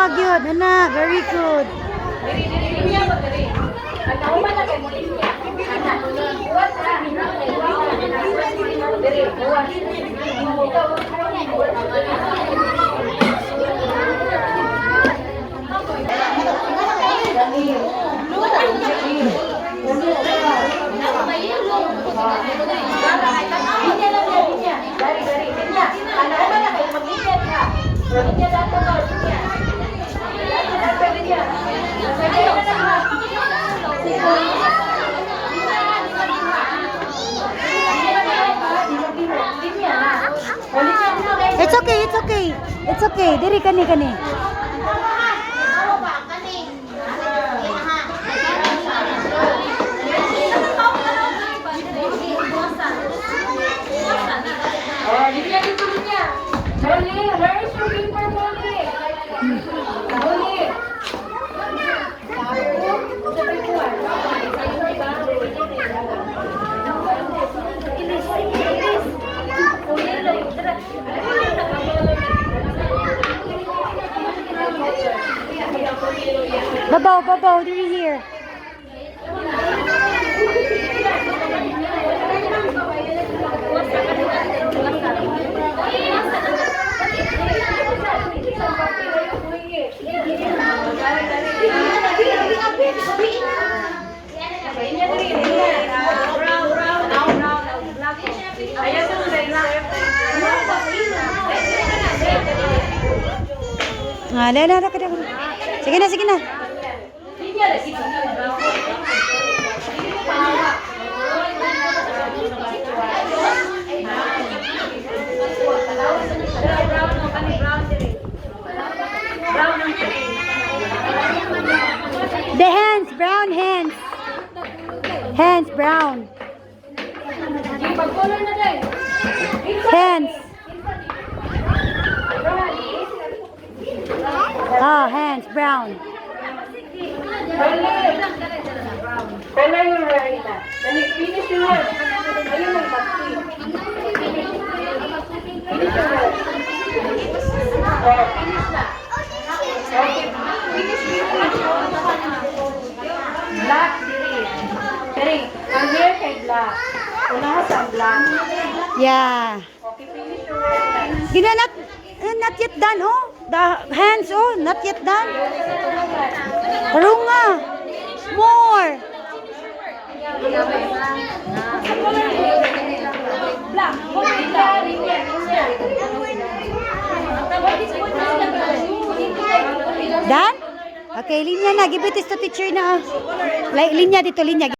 ka gyud, anak. Very good. It's okay, it's okay. It's okay. Diri kani. Babaw, diri here. Dah. Sige na. The hands, brown hands. Hands, brown. Hands. Oh, hands, brown. Color yung right na. Finish yung word. Ayun ang pati. Finish yung word. Oh, finish na. Okay. Finish. Black, diri. Ang hair kay black. Unahan sa black. Yeah. Okay, finish yung word. Not yet done, oh. The hands, oh, not yet done. Runga. More. Black. Done? Okay, linya na. Give it to teacher na. Linya dito, linya.